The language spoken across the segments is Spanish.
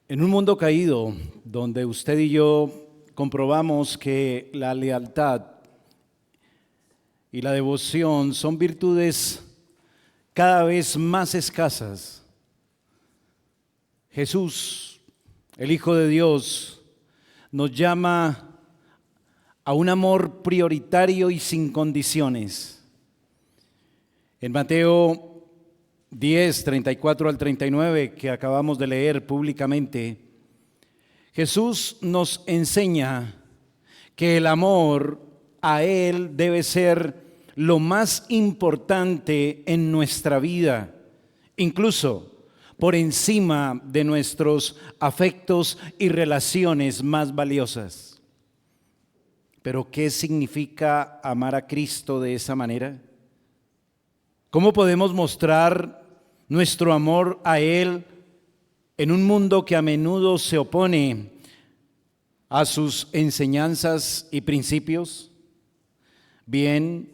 En un mundo caído, donde usted y yo comprobamos que la lealtad y la devoción son virtudes cada vez más escasas, Jesús, el Hijo de Dios, nos llama a un amor prioritario y sin condiciones. En Mateo 10, 34 al 39, que acabamos de leer públicamente, Jesús nos enseña que el amor a Él debe ser lo más importante en nuestra vida, incluso por encima de nuestros afectos y relaciones más valiosas. Pero ¿qué significa amar a Cristo de esa manera? ¿Cómo podemos mostrar nuestro amor a Él en un mundo que a menudo se opone a sus enseñanzas y principios? Bien,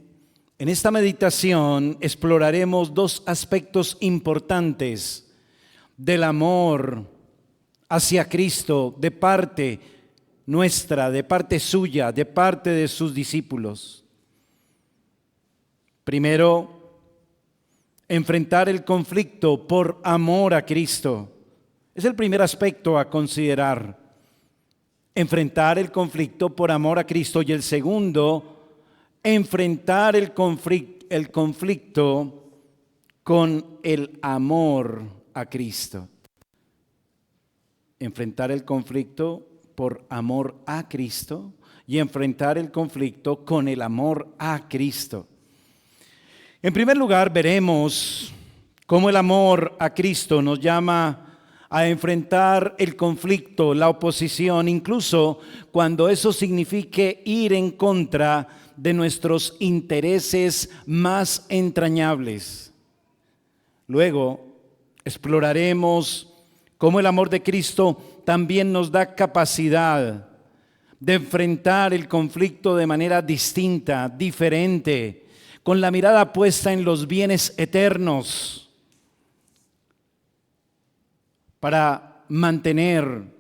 en esta meditación exploraremos dos aspectos importantes del amor hacia Cristo de parte nuestra, de parte suya, de parte de sus discípulos. Primero, enfrentar el conflicto por amor a Cristo. Es el primer aspecto a considerar. Enfrentar el conflicto por amor a Cristo. Y el segundo, enfrentar el conflicto con el amor a Cristo. Enfrentar el conflicto por amor a Cristo y enfrentar el conflicto con el amor a Cristo. En primer lugar, veremos cómo el amor a Cristo nos llama a enfrentar el conflicto, la oposición, incluso cuando eso signifique ir en contra de nuestros intereses más entrañables. Luego, exploraremos cómo el amor de Cristo también nos da capacidad de enfrentar el conflicto de manera distinta, diferente, con la mirada puesta en los bienes eternos, para mantener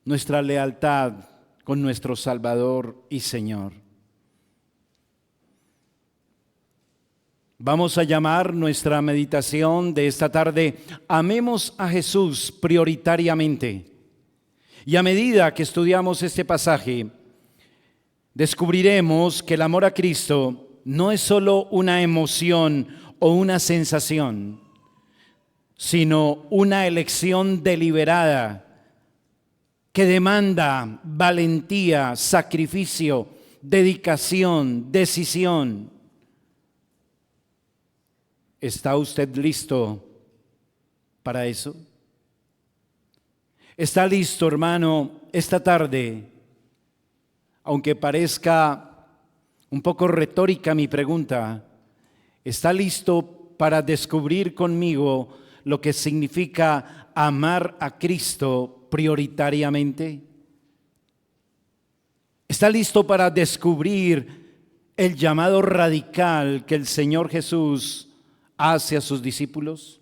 nuestra lealtad con nuestro Salvador y Señor. Vamos a llamar nuestra meditación de esta tarde: amemos a Jesús prioritariamente. Y a medida que estudiamos este pasaje, descubriremos que el amor a Cristo no es solo una emoción o una sensación, sino una elección deliberada que demanda valentía, sacrificio, dedicación, decisión. ¿Está usted listo para eso? ¿Está listo, hermano, esta tarde? Aunque parezca un poco retórica mi pregunta, ¿está listo para descubrir conmigo lo que significa amar a Cristo prioritariamente? ¿Está listo para descubrir el llamado radical que el Señor Jesús hace a sus discípulos?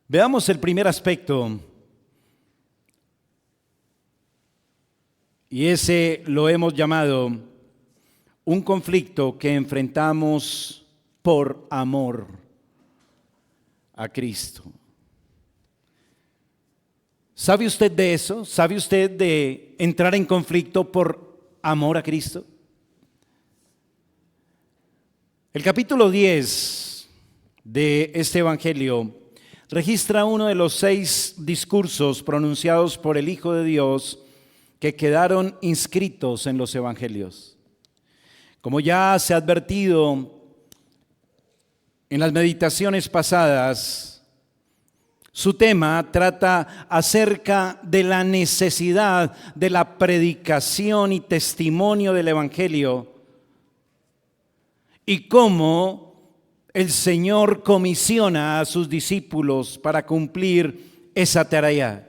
Veamos el primer aspecto, y ese lo hemos llamado un conflicto que enfrentamos por amor a Cristo. ¿Sabe usted de eso? ¿Sabe usted de entrar en conflicto por amor a Cristo? El capítulo 10 de este evangelio registra uno de los 6 discursos pronunciados por el Hijo de Dios que quedaron inscritos en los evangelios. Como ya se ha advertido en las meditaciones pasadas, su tema trata acerca de la necesidad de la predicación y testimonio del evangelio y cómo el Señor comisiona a sus discípulos para cumplir esa tarea.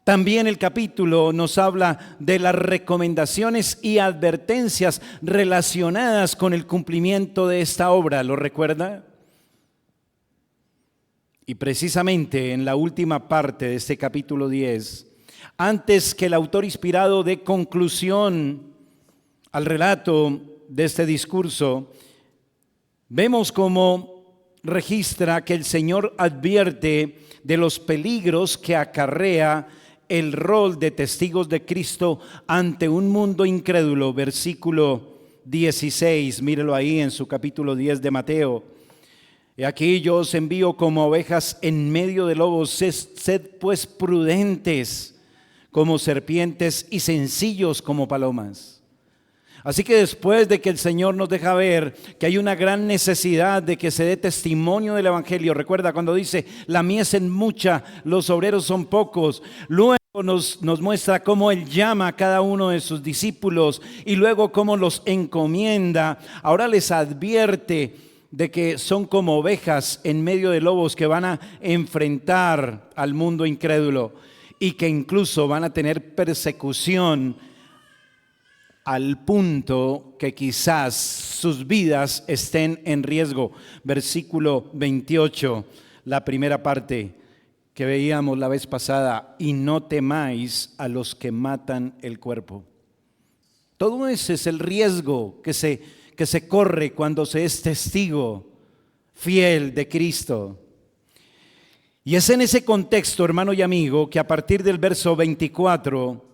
También el capítulo nos habla de las recomendaciones y advertencias relacionadas con el cumplimiento de esta obra, ¿lo recuerda? Y precisamente en la última parte de este capítulo 10, antes que el autor inspirado dé conclusión al relato de este discurso, vemos cómo registra que el Señor advierte de los peligros que acarrea el rol de testigos de Cristo ante un mundo incrédulo. Versículo 16, mírelo ahí en su capítulo 10 de Mateo. Y aquí yo os envío como ovejas en medio de lobos, sed pues prudentes como serpientes y sencillos como palomas. Así que después de que el Señor nos deja ver que hay una gran necesidad de que se dé testimonio del Evangelio, recuerda cuando dice, la mies es mucha, los obreros son pocos, luego nos muestra cómo Él llama a cada uno de sus discípulos y luego cómo los encomienda. Ahora les advierte de que son como ovejas en medio de lobos que van a enfrentar al mundo incrédulo y que incluso van a tener persecución al punto que quizás sus vidas estén en riesgo. Versículo 28, la primera parte que veíamos la vez pasada, y no temáis a los que matan el cuerpo. Todo ese es el riesgo que se corre cuando se es testigo fiel de Cristo. Y es en ese contexto, hermano y amigo, que a partir del verso 24,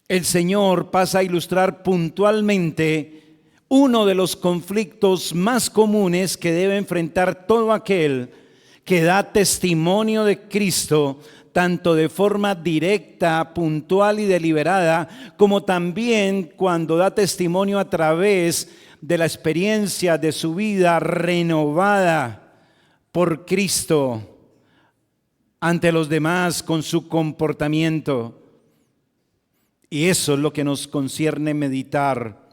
el Señor pasa a ilustrar puntualmente uno de los conflictos más comunes que debe enfrentar todo aquel que da testimonio de Cristo, tanto de forma directa, puntual y deliberada, como también cuando da testimonio a través de la experiencia de su vida renovada por Cristo ante los demás con su comportamiento. Y eso es lo que nos concierne meditar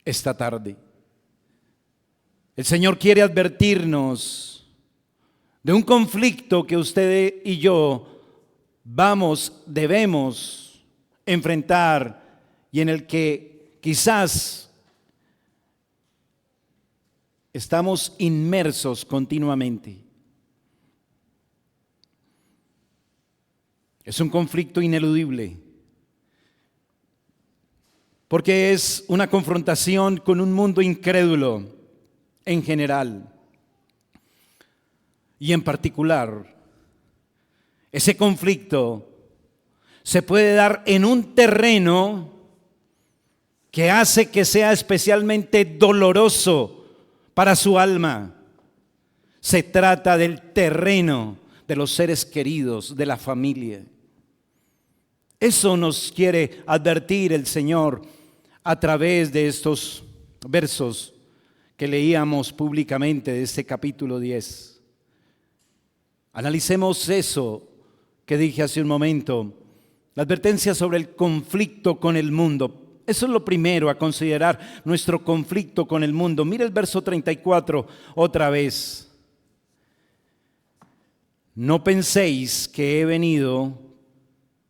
esta tarde. El Señor quiere advertirnos de un conflicto que usted y yo debemos enfrentar y en el que quizás estamos inmersos continuamente. Es un conflicto ineludible, porque es una confrontación con un mundo incrédulo en general. Y en particular, ese conflicto se puede dar en un terreno que hace que sea especialmente doloroso para su alma. Se trata del terreno de los seres queridos, de la familia. Eso nos quiere advertir el Señor a través de estos versos que leíamos públicamente de este capítulo 10. Analicemos eso que dije hace un momento, la advertencia sobre el conflicto con el mundo. Eso es lo primero a considerar, nuestro conflicto con el mundo. Mira el verso 34 otra vez. No penséis que he venido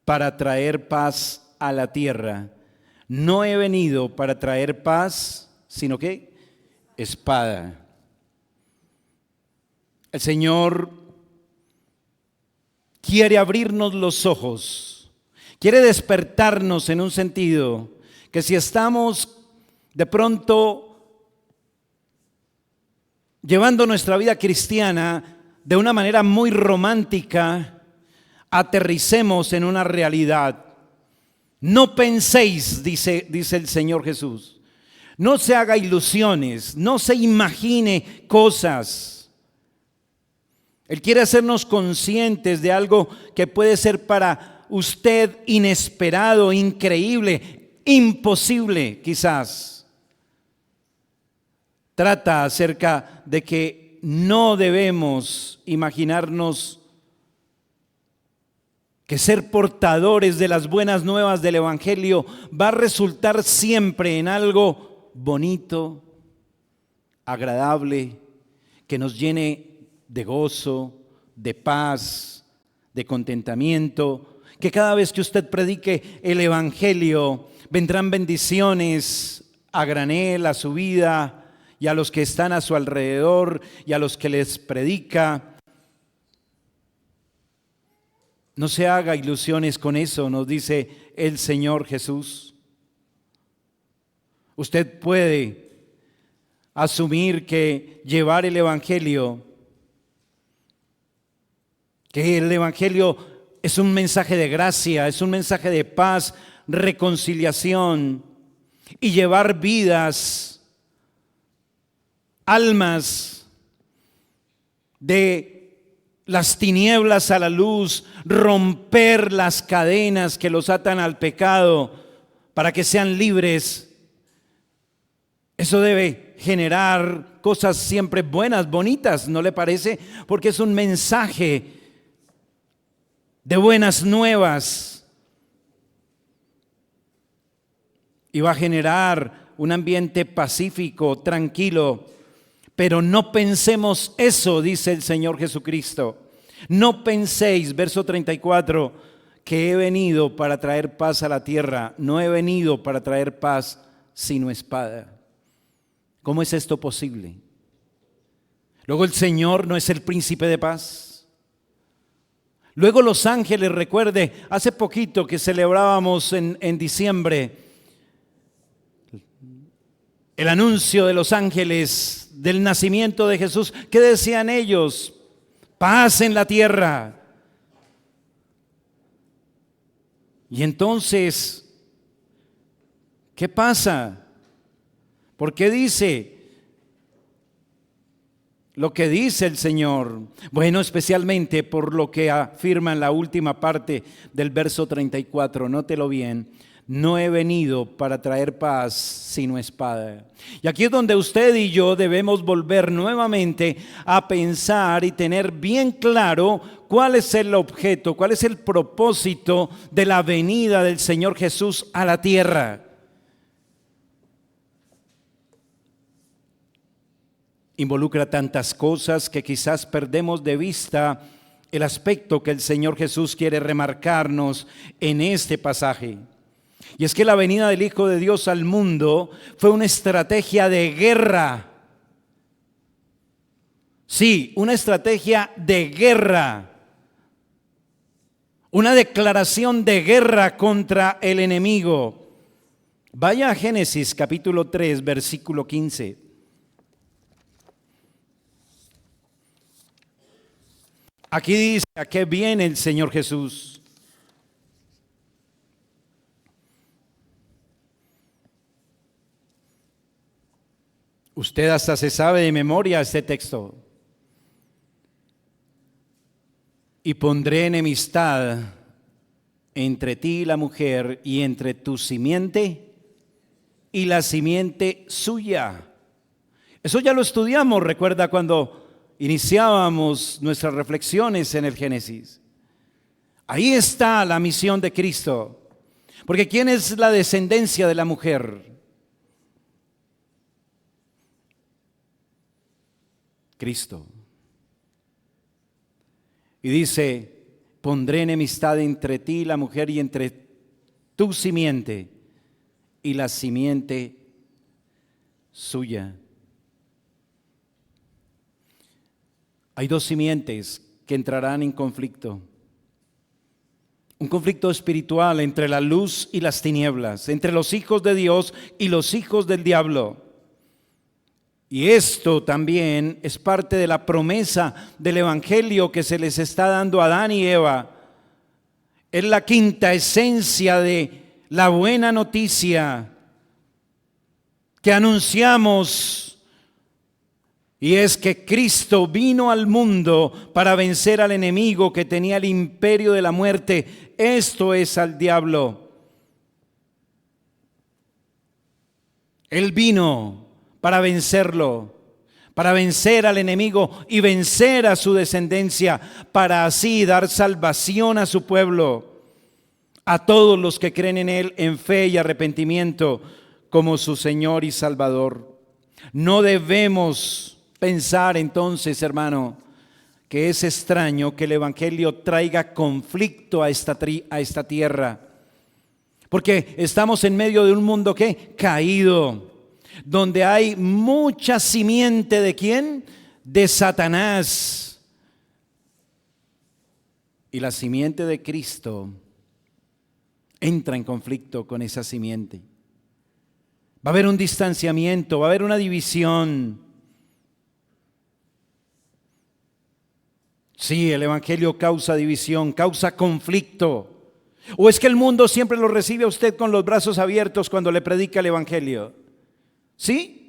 para traer paz a la tierra. No he venido para traer paz, sino que espada. El Señor quiere abrirnos los ojos, quiere despertarnos en un sentido que si estamos de pronto llevando nuestra vida cristiana de una manera muy romántica, aterricemos en una realidad. No penséis, dice el Señor Jesús, no se haga ilusiones, no se imagine cosas. Él quiere hacernos conscientes de algo que puede ser para usted inesperado, increíble, imposible quizás. Trata acerca de que no debemos imaginarnos que ser portadores de las buenas nuevas del Evangelio va a resultar siempre en algo bonito, agradable, que nos llene de gozo, de paz, de contentamiento, que cada vez que usted predique el Evangelio vendrán bendiciones a granel a su vida y a los que están a su alrededor y a los que les predica. No se haga ilusiones con eso, nos dice el Señor Jesús. Usted puede asumir que llevar el Evangelio, que el Evangelio es un mensaje de gracia, es un mensaje de paz, reconciliación, y llevar vidas, almas de las tinieblas a la luz, romper las cadenas que los atan al pecado para que sean libres. Eso debe generar cosas siempre buenas, bonitas, ¿no le parece? Porque es un mensaje de buenas nuevas y va a generar un ambiente pacífico, tranquilo. Pero no pensemos eso, dice el Señor Jesucristo. No penséis, verso 34, que he venido para traer paz a la tierra. No he venido para traer paz sino espada. ¿Cómo es esto posible? Luego el Señor no es el príncipe de paz. Luego los ángeles, recuerde, hace poquito que celebrábamos en diciembre el anuncio de los ángeles del nacimiento de Jesús. ¿Qué decían ellos? Paz en la tierra. Y entonces, ¿qué pasa? ¿Por qué dice lo que dice el Señor? Bueno, especialmente por lo que afirma en la última parte del verso 34, nótelo bien. No he venido para traer paz sino espada. Y aquí es donde usted y yo debemos volver nuevamente a pensar y tener bien claro cuál es el objeto, cuál es el propósito de la venida del Señor Jesús a la tierra. Involucra tantas cosas que quizás perdemos de vista el aspecto que el Señor Jesús quiere remarcarnos en este pasaje. Y es que la venida del Hijo de Dios al mundo fue una estrategia de guerra. Sí, una estrategia de guerra. Una declaración de guerra contra el enemigo. Vaya a Génesis capítulo 3, versículo 15. Aquí dice: ¿a qué viene el Señor Jesús? Usted hasta se sabe de memoria este texto. Y pondré enemistad entre ti y la mujer, y entre tu simiente y la simiente suya. Eso ya lo estudiamos, recuerda, cuando iniciábamos nuestras reflexiones en el Génesis. Ahí está la misión de Cristo. Porque ¿quién es la descendencia de la mujer? Cristo. Y dice: pondré enemistad entre ti y la mujer, y entre tu simiente y la simiente suya. Hay dos simientes que entrarán en conflicto. Un conflicto espiritual entre la luz y las tinieblas, entre los hijos de Dios y los hijos del diablo. Y esto también es parte de la promesa del Evangelio que se les está dando a Adán y Eva. Es la quinta esencia de la buena noticia que anunciamos. Y es que Cristo vino al mundo para vencer al enemigo que tenía el imperio de la muerte. Esto es al diablo. Él vino para vencerlo, para vencer al enemigo y vencer a su descendencia, para así dar salvación a su pueblo, a todos los que creen en Él en fe y arrepentimiento como su Señor y Salvador. No debemos pensar entonces, hermano, que es extraño que el Evangelio traiga conflicto a esta tierra, porque estamos en medio de un mundo que caído, donde hay mucha simiente ¿de quién? De Satanás. y la simiente de Cristo entra en conflicto con esa simiente. Va a haber un distanciamiento, va a haber una división. Sí, el Evangelio causa división, causa conflicto. ¿O es que el mundo siempre lo recibe a usted con los brazos abiertos cuando le predica el Evangelio? ¿Sí?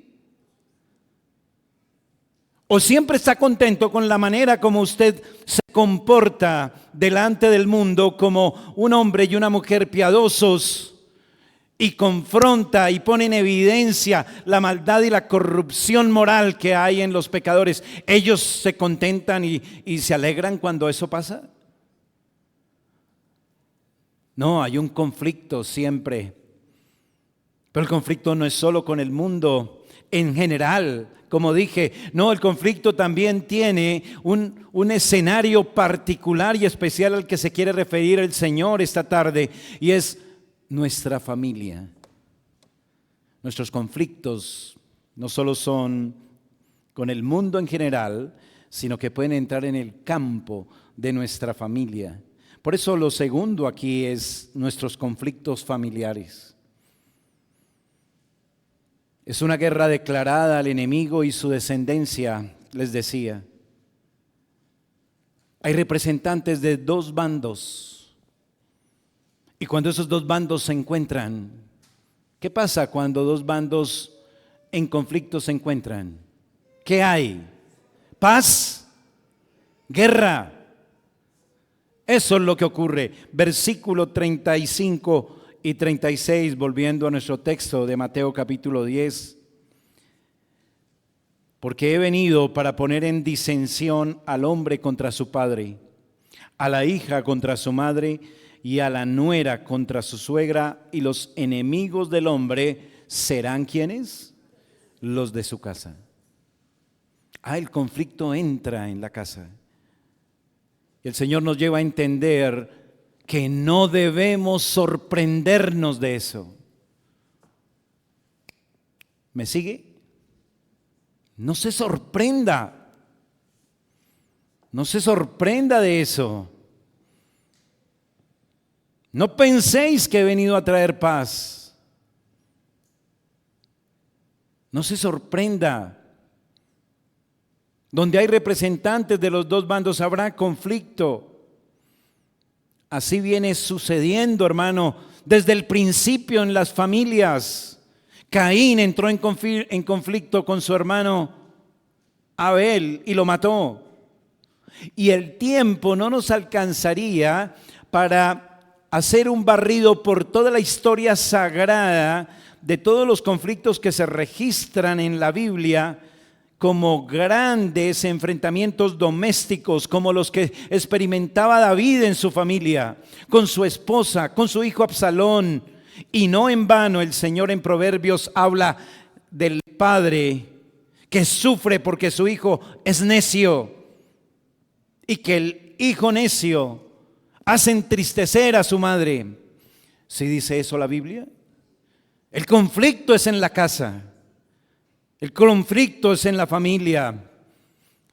¿O siempre está contento con la manera como usted se comporta delante del mundo como un hombre y una mujer piadosos y confronta y pone en evidencia la maldad y la corrupción moral que hay en los pecadores? ¿Ellos se contentan y se alegran cuando eso pasa? No, hay un conflicto siempre. Pero el conflicto no es solo con el mundo en general. Como dije, no, el conflicto también tiene un escenario particular y especial al que se quiere referir el Señor esta tarde, y es nuestra familia. Nuestros conflictos no solo son con el mundo en general, sino que pueden entrar en el campo de nuestra familia. Por eso lo segundo aquí es nuestros conflictos familiares. Es una guerra declarada al enemigo y su descendencia, les decía. Hay representantes de dos bandos. Y cuando esos dos bandos se encuentran, ¿qué pasa cuando dos bandos en conflicto se encuentran? ¿Qué hay? ¿Paz? ¿Guerra? Eso es lo que ocurre. Versículo 35 y 36, volviendo a nuestro texto de Mateo capítulo 10. Porque he venido para poner en disensión al hombre contra su padre, a la hija contra su madre y a la nuera contra su suegra, y los enemigos del hombre serán ¿quiénes? Los de su casa. El conflicto entra en la casa. El Señor nos lleva a entender que no debemos sorprendernos de eso. ¿Me sigue? No se sorprenda. No se sorprenda de eso. No penséis que he venido a traer paz. No se sorprenda. Donde hay representantes de los dos bandos habrá conflicto. Así viene sucediendo, hermano, desde el principio en las familias. Caín entró en conflicto con su hermano Abel y lo mató. Y el tiempo no nos alcanzaría para hacer un barrido por toda la historia sagrada de todos los conflictos que se registran en la Biblia, como grandes enfrentamientos domésticos, como los que experimentaba David en su familia, con su esposa, con su hijo Absalón. Y no en vano el Señor en Proverbios habla del padre que sufre porque su hijo es necio, y que el hijo necio hace entristecer a su madre. ¿Sí dice eso la Biblia? El conflicto es en la casa. El conflicto es en la familia.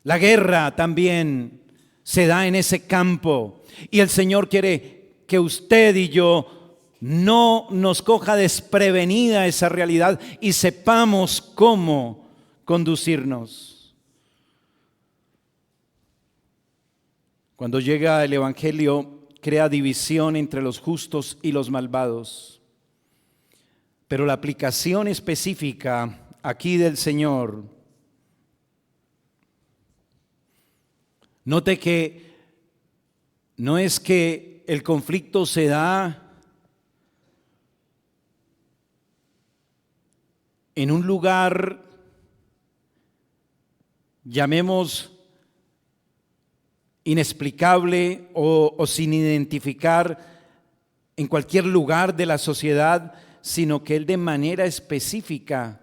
La guerra también se da en ese campo. Y el Señor quiere que usted y yo no nos coja desprevenida esa realidad y sepamos cómo conducirnos. Cuando llega el Evangelio, crea división entre los justos y los malvados. Pero la aplicación específica aquí del Señor, note que no es que el conflicto se da en un lugar, llamemos inexplicable o sin identificar, en cualquier lugar de la sociedad, sino que Él de manera específica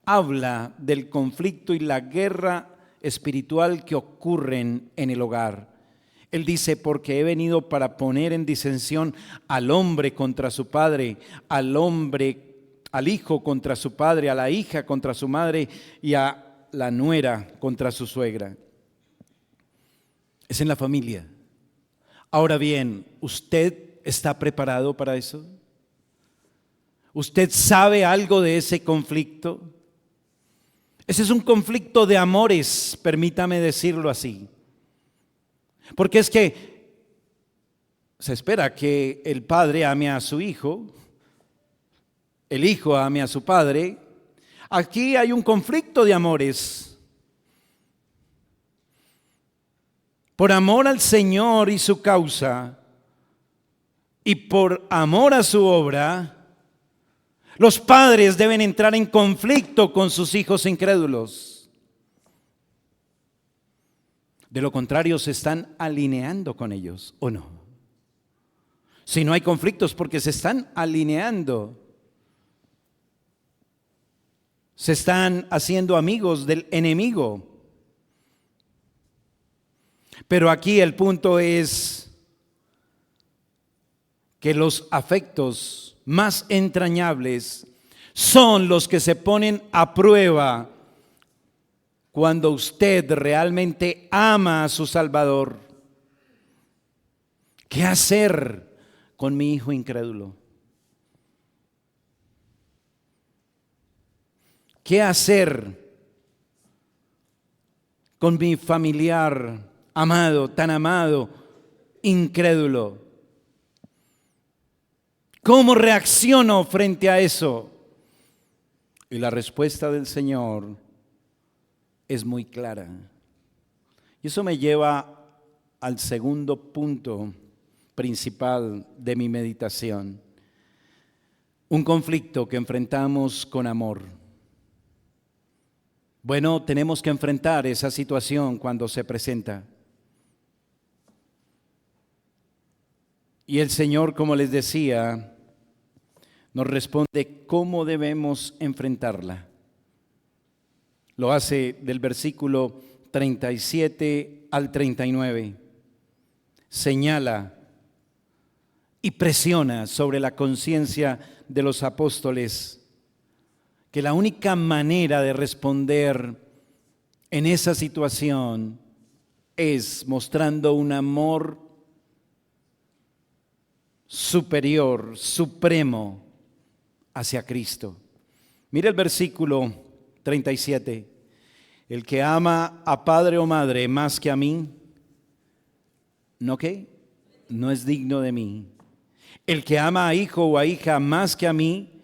habla del conflicto y la guerra espiritual que ocurren en el hogar. Él dice, porque he venido para poner en disensión al hombre contra su padre, al hijo contra su padre, a la hija contra su madre y a la nuera contra su suegra. Es en la familia. Ahora bien, ¿usted está preparado para eso? ¿Usted sabe algo de ese conflicto? Ese es un conflicto de amores, permítame decirlo así. Porque es que se espera que el padre ame a su hijo, el hijo ame a su padre. Aquí hay un conflicto de amores. Por amor al Señor y su causa, y por amor a su obra, los padres deben entrar en conflicto con sus hijos incrédulos. De lo contrario, se están alineando con ellos, ¿o no? Si no hay conflictos, porque se están alineando. Se están haciendo amigos del enemigo. Pero aquí el punto es que los afectos más entrañables son los que se ponen a prueba cuando usted realmente ama a su Salvador. ¿Qué hacer con mi hijo incrédulo? ¿Qué hacer con mi familiar amado, tan amado, incrédulo? ¿Cómo reacciono frente a eso? Y la respuesta del Señor es muy clara. Y eso me lleva al segundo punto principal de mi meditación. Un conflicto que enfrentamos con amor. Bueno, tenemos que enfrentar esa situación cuando se presenta. Y el Señor, como les decía, nos responde cómo debemos enfrentarla. Lo hace del versículo 37 al 39. Señala y presiona sobre la conciencia de los apóstoles que la única manera de responder en esa situación es mostrando un amor superior, supremo hacia Cristo. Mira el versículo 37. El que ama a padre o madre más que a mí, ¿no qué? No es digno de mí. El que ama a hijo o a hija más que a mí,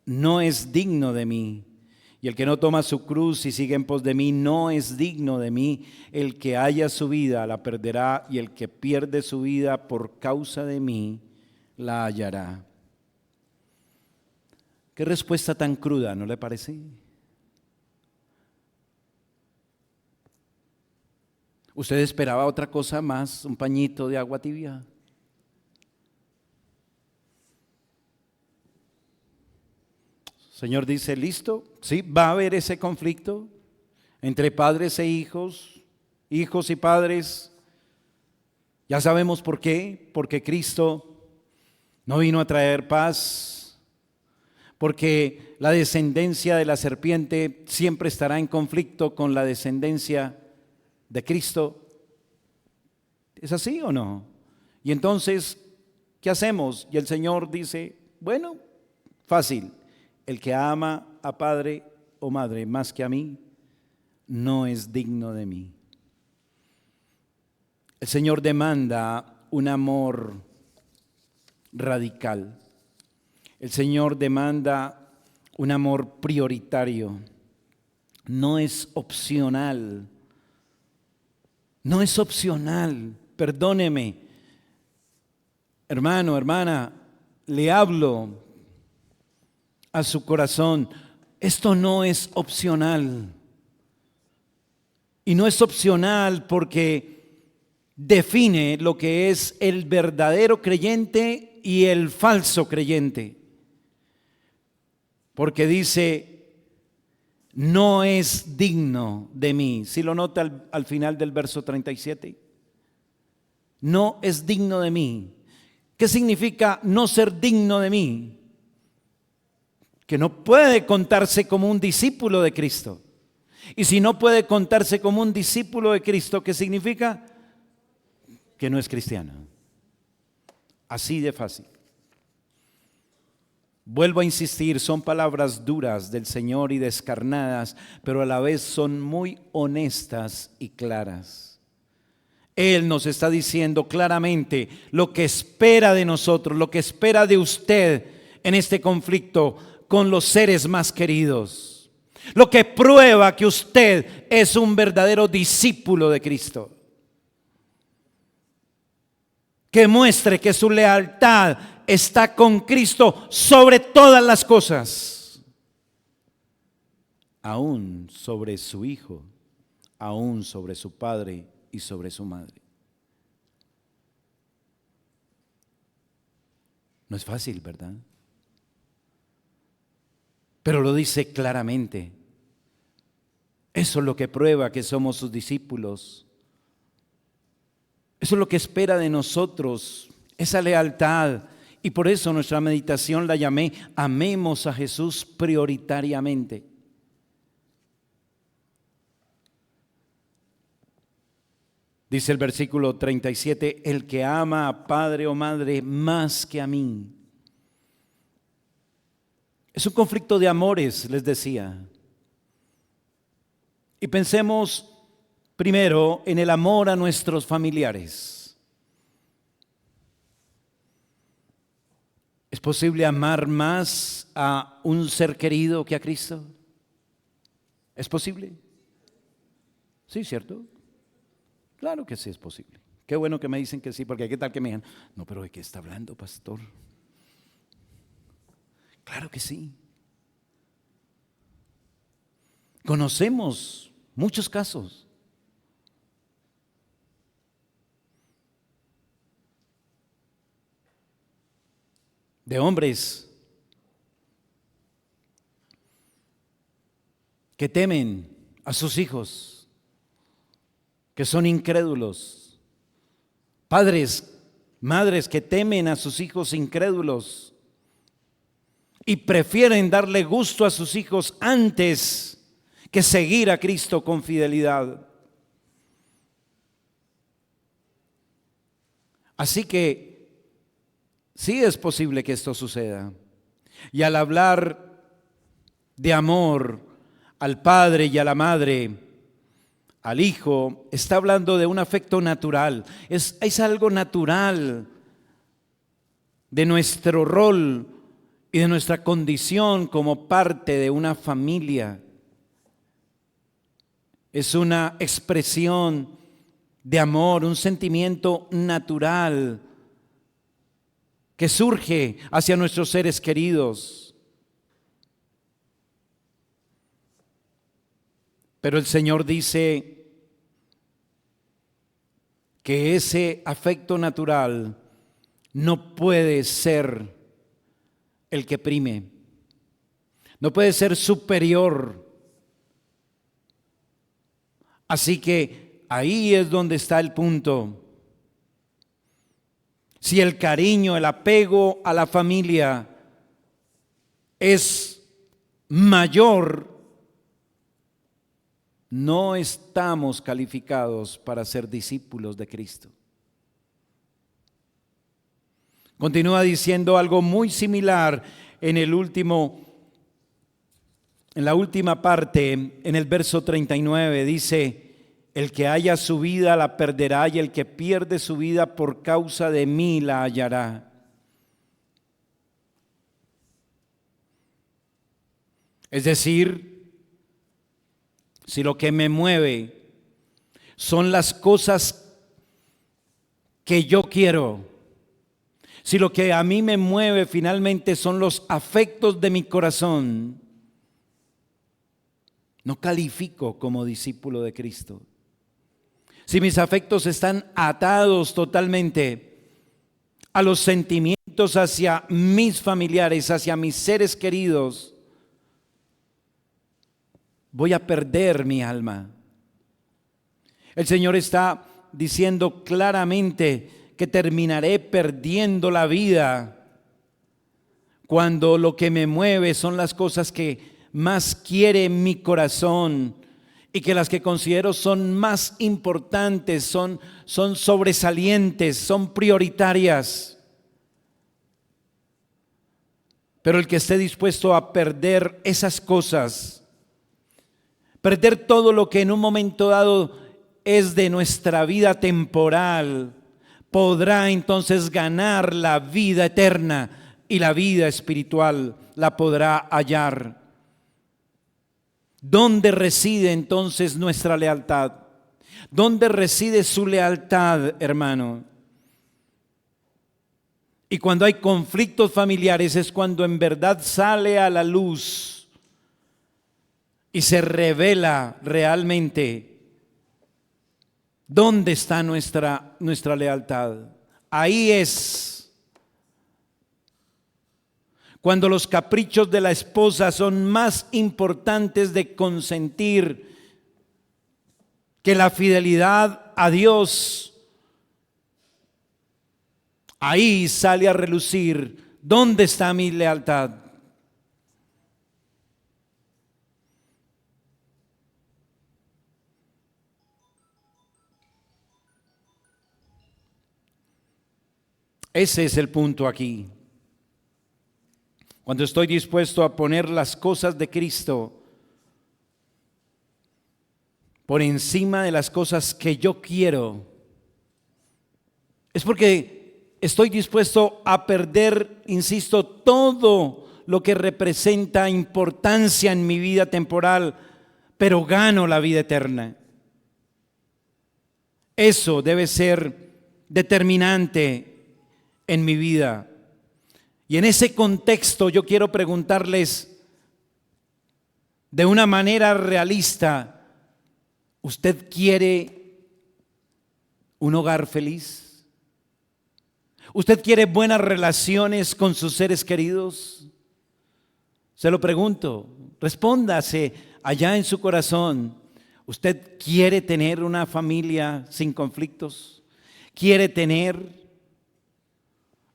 no es digno de mí. Y el que no toma su cruz y sigue en pos de mí, no es digno de mí. El que haya su vida la perderá, y el que pierde su vida por causa de mí, la hallará. Qué respuesta tan cruda, ¿no le parece? ¿Usted esperaba otra cosa más? ¿Un pañito de agua tibia? Señor dice, ¿listo? Sí, va a haber ese conflicto entre padres e hijos, hijos y padres. Ya sabemos por qué, porque Cristo no vino a traer paz, porque la descendencia de la serpiente siempre estará en conflicto con la descendencia de Cristo. ¿Es así o no? Y entonces, ¿qué hacemos? Y el Señor dice, bueno, fácil, el que ama a padre o madre más que a mí, no es digno de mí. El Señor demanda un amor radical. El Señor demanda un amor prioritario. No es opcional. No es opcional. Perdóneme, hermano, hermana, le hablo a su corazón. Esto no es opcional. Y no es opcional porque define lo que es el verdadero creyente y el falso creyente. Porque dice, no es digno de mí. ¿Sí lo nota al final del verso 37? No es digno de mí. ¿Qué significa no ser digno de mí? Que no puede contarse como un discípulo de Cristo. Y si no puede contarse como un discípulo de Cristo, ¿qué significa? que no es cristiana. Así de fácil. Vuelvo a insistir, son palabras duras del Señor y descarnadas, pero a la vez son muy honestas y claras. Él nos está diciendo claramente lo que espera de nosotros, lo que espera de usted en este conflicto con los seres más queridos. Lo que prueba que usted es un verdadero discípulo de Cristo. Que muestre que su lealtad está con Cristo sobre todas las cosas, aún sobre su hijo, aún sobre su padre y sobre su madre. No es fácil, ¿verdad? Pero lo dice claramente. Eso es lo que prueba que somos sus discípulos. Eso es lo que espera de nosotros, esa lealtad. Y por eso nuestra meditación la llamé: amemos a Jesús prioritariamente. Dice el versículo 37, el que ama a padre o madre más que a mí. Es un conflicto de amores, les decía. Y pensemos primero en el amor a nuestros familiares. ¿Es posible amar más a un ser querido que a Cristo? ¿Es posible? Sí, ¿cierto? Claro que sí es posible. Qué bueno que me dicen que sí, porque qué tal que me digan, no, pero ¿de qué está hablando, pastor? Claro que sí. Conocemos muchos casos. De hombres que temen a sus hijos, que son incrédulos, padres, madres que temen a sus hijos incrédulos y prefieren darle gusto a sus hijos antes que seguir a Cristo con fidelidad. Así que sí es posible que esto suceda. Y al hablar de amor al padre y a la madre, al hijo, está hablando de un afecto natural. Es algo natural de nuestro rol y de nuestra condición como parte de una familia. Es una expresión de amor, un sentimiento natural que surge hacia nuestros seres queridos. Pero el Señor dice que ese afecto natural no puede ser el que prime, no puede ser superior. Así que ahí es donde está el punto. Si el cariño, el apego a la familia es mayor, no estamos calificados para ser discípulos de Cristo. Continúa diciendo algo muy similar en la última parte, en el verso 39, dice: el que haya su vida la perderá, y el que pierde su vida por causa de mí la hallará. Es decir, si lo que me mueve son las cosas que yo quiero, si lo que a mí me mueve finalmente son los afectos de mi corazón, no califico como discípulo de Cristo. Si mis afectos están atados totalmente a los sentimientos hacia mis familiares, hacia mis seres queridos, voy a perder mi alma. El Señor está diciendo claramente que terminaré perdiendo la vida cuando lo que me mueve son las cosas que más quiere mi corazón y que las que considero son más importantes, son sobresalientes, son prioritarias. Pero el que esté dispuesto a perder esas cosas, perder todo lo que en un momento dado es de nuestra vida temporal, podrá entonces ganar la vida eterna y la vida espiritual la podrá hallar. ¿Dónde reside entonces nuestra lealtad? ¿Dónde reside su lealtad, hermano? Y cuando hay conflictos familiares es cuando en verdad sale a la luz y se revela realmente dónde está nuestra lealtad. Ahí es cuando los caprichos de la esposa son más importantes de consentir que la fidelidad a Dios. Ahí sale a relucir dónde está mi lealtad. Ese es el punto aquí. Cuando estoy dispuesto a poner las cosas de Cristo por encima de las cosas que yo quiero, es porque estoy dispuesto a perder, insisto, todo lo que representa importancia en mi vida temporal, pero gano la vida eterna. Eso debe ser determinante en mi vida. Y en ese contexto yo quiero preguntarles de una manera realista, ¿usted quiere un hogar feliz? ¿Usted quiere buenas relaciones con sus seres queridos? Se lo pregunto, respóndase allá en su corazón. ¿Usted quiere tener una familia sin conflictos? ¿Quiere tener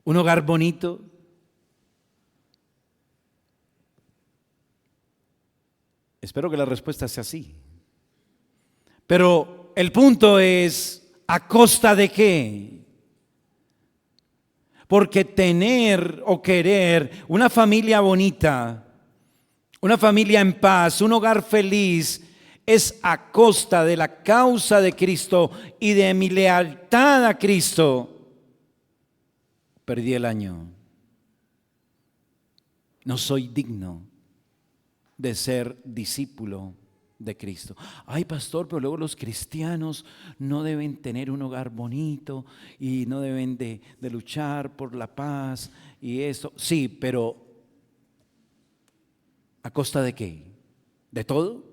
un hogar bonito? Espero que la respuesta sea sí. Pero el punto es, ¿a costa de qué? Porque tener o querer una familia bonita, una familia en paz, un hogar feliz, es a costa de la causa de Cristo y de mi lealtad a Cristo. Perdí el año. No soy digno de ser discípulo de Cristo. Ay, pastor, pero luego los cristianos no deben tener un hogar bonito y no deben de luchar por la paz y eso. Sí, pero ¿a costa de qué? ¿De todo?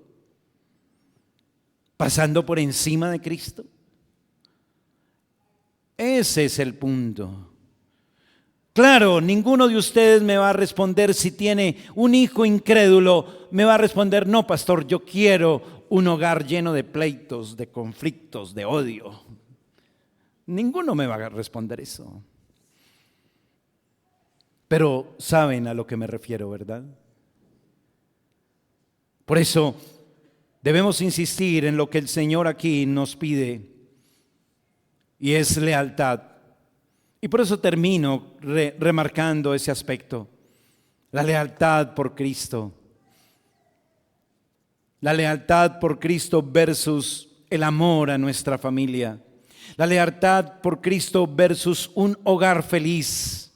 ¿Pasando por encima de Cristo? Ese es el punto. Claro, ninguno de ustedes me va a responder si tiene un hijo incrédulo, me va a responder, no, pastor, yo quiero un hogar lleno de pleitos, de conflictos, de odio. Ninguno me va a responder eso. Pero saben a lo que me refiero, ¿verdad? Por eso debemos insistir en lo que el Señor aquí nos pide, y es lealtad. Y por eso termino remarcando ese aspecto, la lealtad por Cristo. La lealtad por Cristo versus el amor a nuestra familia. La lealtad por Cristo versus un hogar feliz.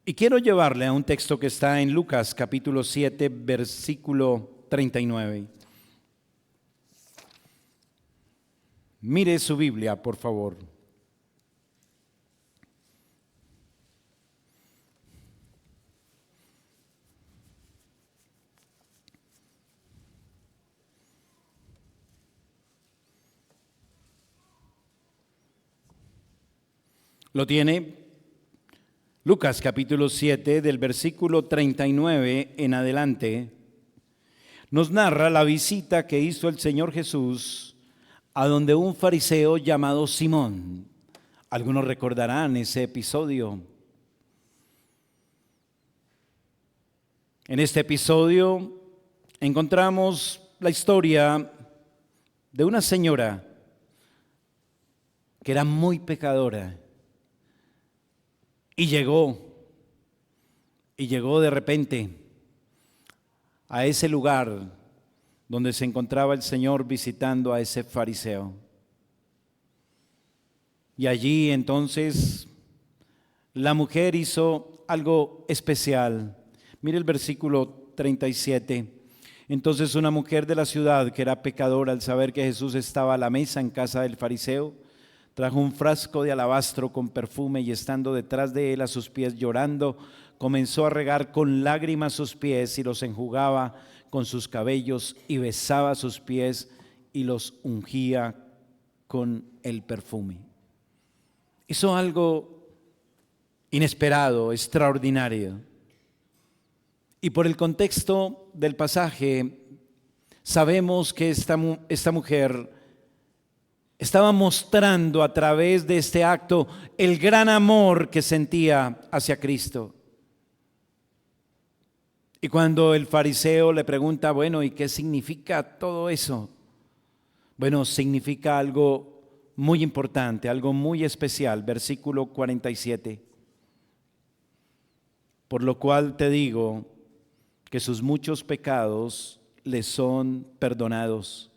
Y quiero llevarle a un texto que está en Lucas capítulo 7, versículo 39. Mire su Biblia, por favor. ¿Lo tiene? Lucas capítulo 7, del versículo 39 en adelante, nos narra la visita que hizo el Señor Jesús a donde un fariseo llamado Simón. Algunos recordarán ese episodio. En este episodio encontramos la historia de una señora que era muy pecadora y llegó de repente a ese lugar donde se encontraba el Señor visitando a ese fariseo. Y allí entonces la mujer hizo algo especial. Mire el versículo 37. Entonces una mujer de la ciudad que era pecadora, al saber que Jesús estaba a la mesa en casa del fariseo, trajo un frasco de alabastro con perfume y estando detrás de él a sus pies llorando, comenzó a regar con lágrimas sus pies y los enjugaba con sus cabellos y besaba sus pies y los ungía con el perfume. Hizo algo inesperado, extraordinario. Y por el contexto del pasaje, sabemos que esta mujer estaba mostrando a través de este acto el gran amor que sentía hacia Cristo. Y cuando el fariseo le pregunta, bueno, ¿y qué significa todo eso? Bueno, significa algo muy importante, algo muy especial. Versículo 47. Por lo cual te digo que sus muchos pecados le son perdonados,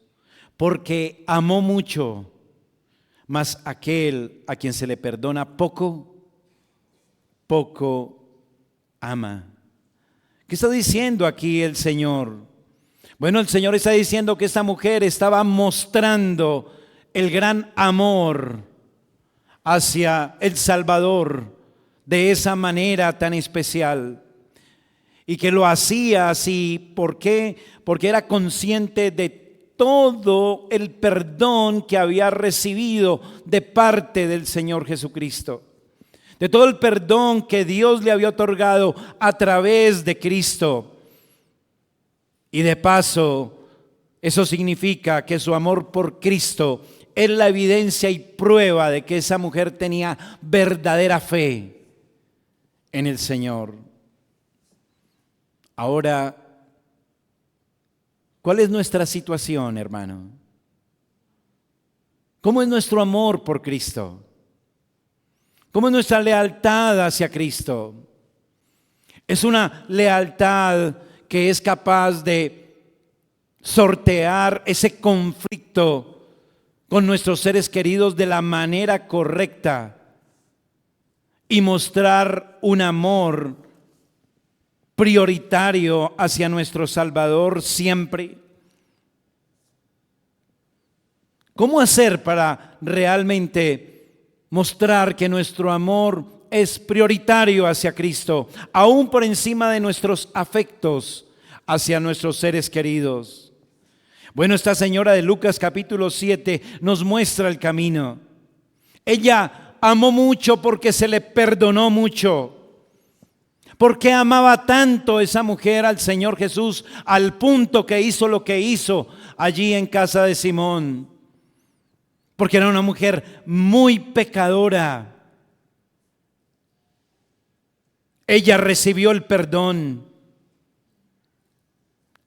porque amó mucho, mas aquel a quien se le perdona poco, poco ama. ¿Qué está diciendo aquí el Señor? Bueno, el Señor está diciendo que esta mujer estaba mostrando el gran amor hacia el Salvador de esa manera tan especial. Y que lo hacía así, ¿por qué? Porque era consciente de todo el perdón que había recibido de parte del Señor Jesucristo. De todo el perdón que Dios le había otorgado a través de Cristo. Y de paso, eso significa que su amor por Cristo es la evidencia y prueba de que esa mujer tenía verdadera fe en el Señor. Ahora, ¿cuál es nuestra situación, hermano? ¿Cómo es nuestro amor por Cristo? ¿Cómo es nuestra lealtad hacia Cristo? Es una lealtad que es capaz de sortear ese conflicto con nuestros seres queridos de la manera correcta y mostrar un amor prioritario hacia nuestro Salvador siempre. ¿Cómo hacer para realmente mostrar que nuestro amor es prioritario hacia Cristo, aún por encima de nuestros afectos hacia nuestros seres queridos? Bueno, esta señora de Lucas capítulo 7 nos muestra el camino. Ella amó mucho porque se le perdonó mucho. ¿Por qué amaba tanto esa mujer al Señor Jesús al punto que hizo lo que hizo allí en casa de Simón? Porque era una mujer muy pecadora. Ella recibió el perdón.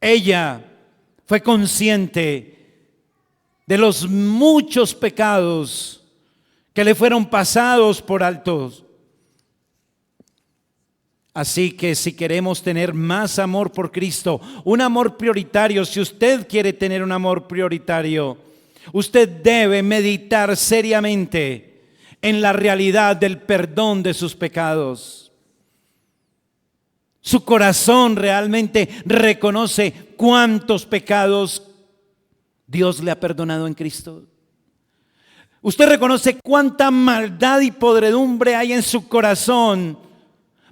Ella fue consciente de los muchos pecados que le fueron pasados por alto. Así que si queremos tener más amor por Cristo, un amor prioritario, si usted quiere tener un amor prioritario, usted debe meditar seriamente en la realidad del perdón de sus pecados. Su corazón realmente reconoce cuántos pecados Dios le ha perdonado en Cristo. Usted reconoce cuánta maldad y podredumbre hay en su corazón,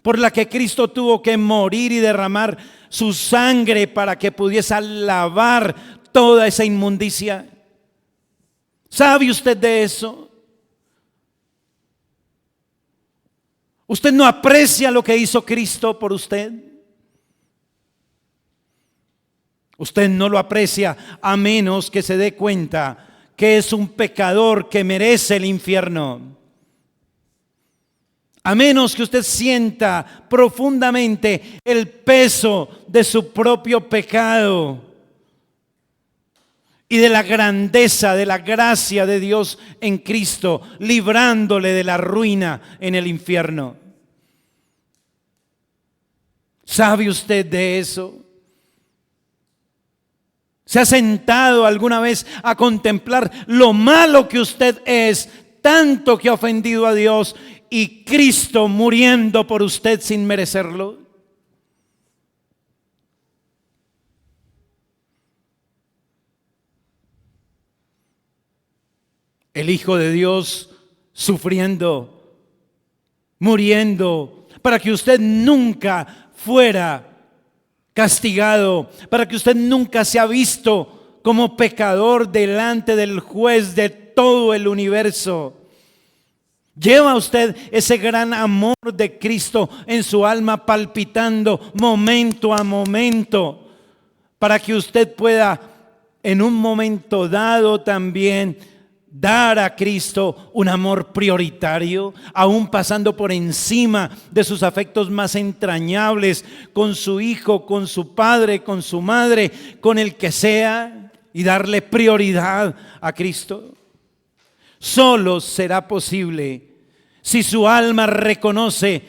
por la que Cristo tuvo que morir y derramar su sangre para que pudiese lavar toda esa inmundicia. ¿Sabe usted de eso? ¿Usted no aprecia lo que hizo Cristo por usted? Usted no lo aprecia a menos que se dé cuenta que es un pecador que merece el infierno. A menos que usted sienta profundamente el peso de su propio pecado y de la grandeza, de la gracia de Dios en Cristo, librándole de la ruina en el infierno. ¿Sabe usted de eso? ¿Se ha sentado alguna vez a contemplar lo malo que usted es, tanto que ha ofendido a Dios, y Cristo muriendo por usted sin merecerlo? El Hijo de Dios sufriendo, muriendo, para que usted nunca fuera castigado, para que usted nunca sea visto como pecador delante del juez de todo el universo. Lleva usted ese gran amor de Cristo en su alma, palpitando momento a momento, para que usted pueda en un momento dado también dar a Cristo un amor prioritario, aún pasando por encima de sus afectos más entrañables, con su hijo, con su padre, con su madre, con el que sea, y darle prioridad a Cristo. Solo será posible si su alma reconoce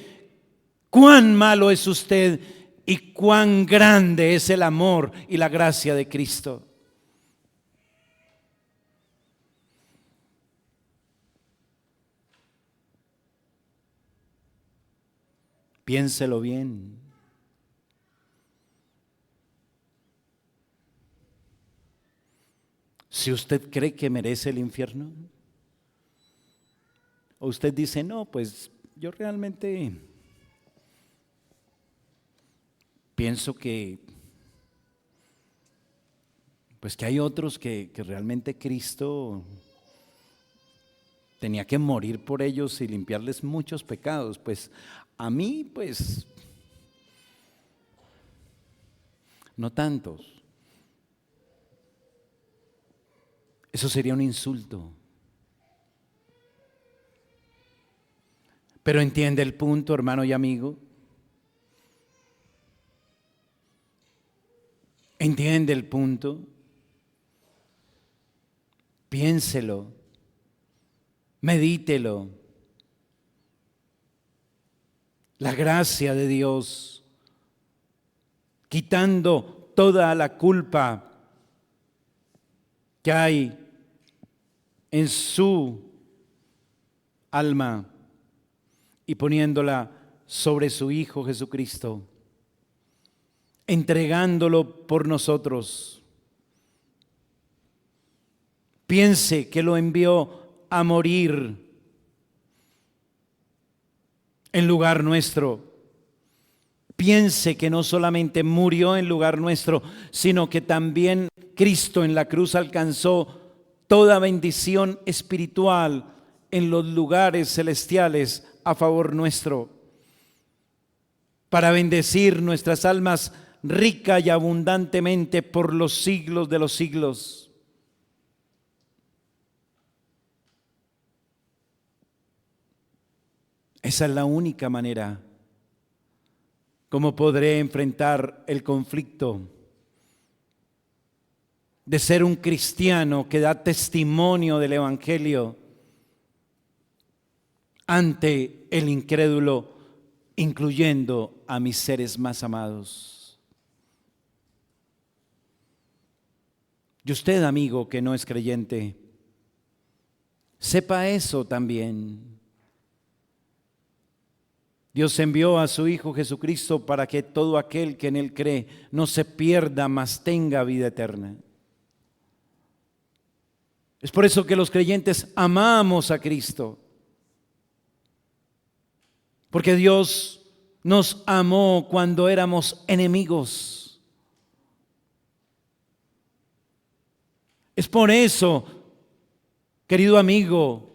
cuán malo es usted y cuán grande es el amor y la gracia de Cristo. Piénselo bien. Si usted cree que merece el infierno, o usted dice, no, pues yo realmente pienso que, pues que hay otros que realmente Cristo tenía que morir por ellos y limpiarles muchos pecados. Pues a mí, pues, no tantos. Eso sería un insulto. Pero entiende el punto, hermano y amigo. Entiende el punto. Piénselo. Medítelo. La gracia de Dios, quitando toda la culpa que hay en su alma y poniéndola sobre su Hijo Jesucristo, entregándolo por nosotros. Piense que lo envió a morir en lugar nuestro. Piense que no solamente murió en lugar nuestro, sino que también Cristo en la cruz alcanzó toda bendición espiritual en los lugares celestiales a favor nuestro, para bendecir nuestras almas rica y abundantemente por los siglos de los siglos. Esa es la única manera como podré enfrentar el conflicto de ser un cristiano que da testimonio del Evangelio ante el incrédulo, incluyendo a mis seres más amados. Y usted, amigo que no es creyente, sepa eso también. Dios envió a su Hijo Jesucristo para que todo aquel que en Él cree no se pierda, mas tenga vida eterna. Es por eso que los creyentes amamos a Cristo, porque Dios nos amó cuando éramos enemigos. Es por eso, querido amigo,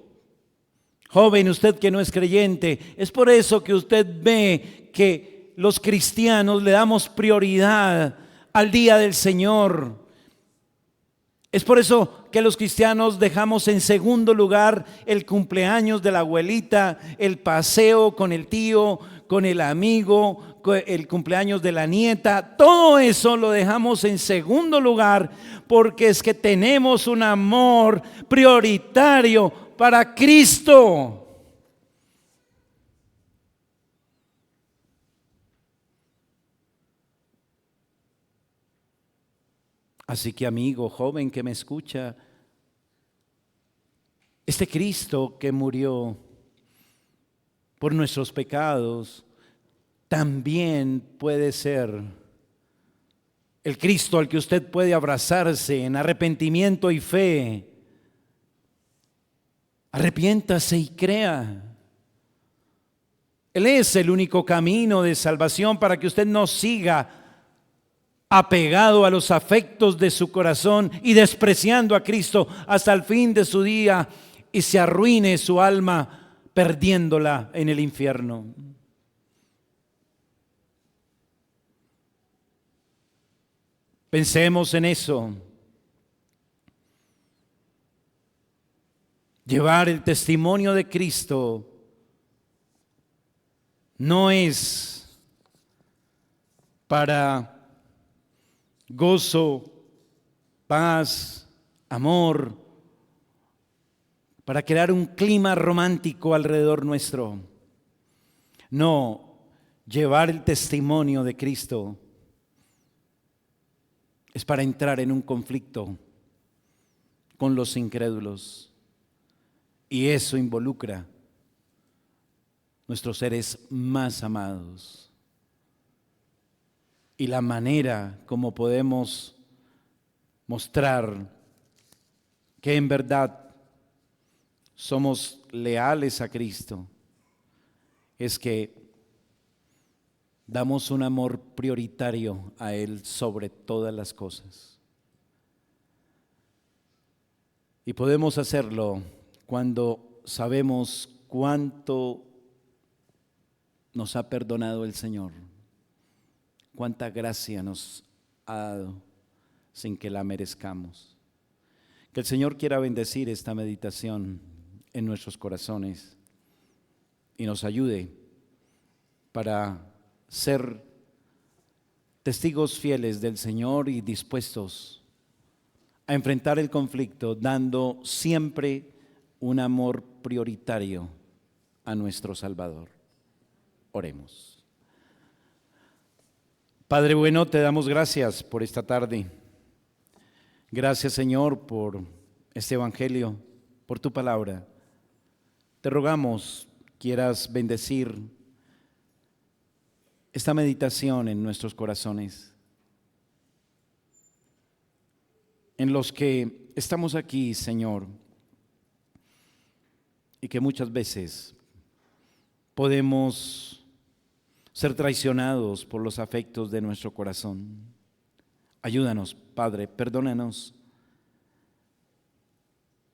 joven, usted que no es creyente, es por eso que usted ve que los cristianos le damos prioridad al día del Señor. Es por eso que los cristianos dejamos en segundo lugar el cumpleaños de la abuelita, el paseo con el tío, con el amigo, el cumpleaños de la nieta. Todo eso lo dejamos en segundo lugar porque es que tenemos un amor prioritario para Cristo. Así que, amigo joven que me escucha, este Cristo que murió por nuestros pecados también puede ser el Cristo al que usted puede abrazarse en arrepentimiento y fe. Arrepiéntase y crea. Él es el único camino de salvación para que usted no siga apegado a los afectos de su corazón y despreciando a Cristo hasta el fin de su día y se arruine su alma perdiéndola en el infierno. Pensemos en eso. Llevar el testimonio de Cristo no es para gozo, paz, amor, para crear un clima romántico alrededor nuestro. No, llevar el testimonio de Cristo es para entrar en un conflicto con los incrédulos. Y eso involucra nuestros seres más amados. Y la manera como podemos mostrar que en verdad somos leales a Cristo es que damos un amor prioritario a Él sobre todas las cosas. Y podemos hacerlo cuando sabemos cuánto nos ha perdonado el Señor, cuánta gracia nos ha dado sin que la merezcamos. Que el Señor quiera bendecir esta meditación en nuestros corazones y nos ayude para ser testigos fieles del Señor y dispuestos a enfrentar el conflicto, dando siempre un amor prioritario a nuestro Salvador. Oremos. Padre bueno, te damos gracias por esta tarde. Gracias, Señor, por este evangelio, por tu palabra. Te rogamos quieras bendecir esta meditación en nuestros corazones, en los que estamos aquí, Señor, y que muchas veces podemos ser traicionados por los afectos de nuestro corazón. Ayúdanos, Padre, perdónanos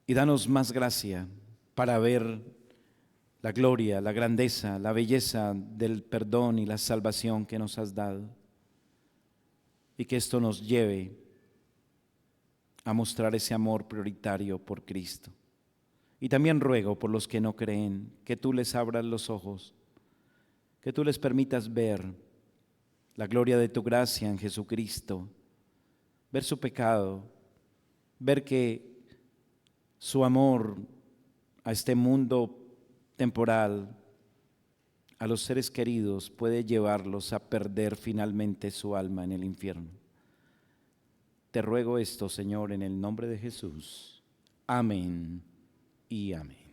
y danos más gracia para ver la gloria, la grandeza, la belleza del perdón y la salvación que nos has dado, y que esto nos lleve a mostrar ese amor prioritario por Cristo. Y también ruego por los que no creen, que tú les abras los ojos, que tú les permitas ver la gloria de tu gracia en Jesucristo, ver su pecado, ver que su amor a este mundo temporal, a los seres queridos, puede llevarlos a perder finalmente su alma en el infierno. Te ruego esto, Señor, en el nombre de Jesús. Amén y amén.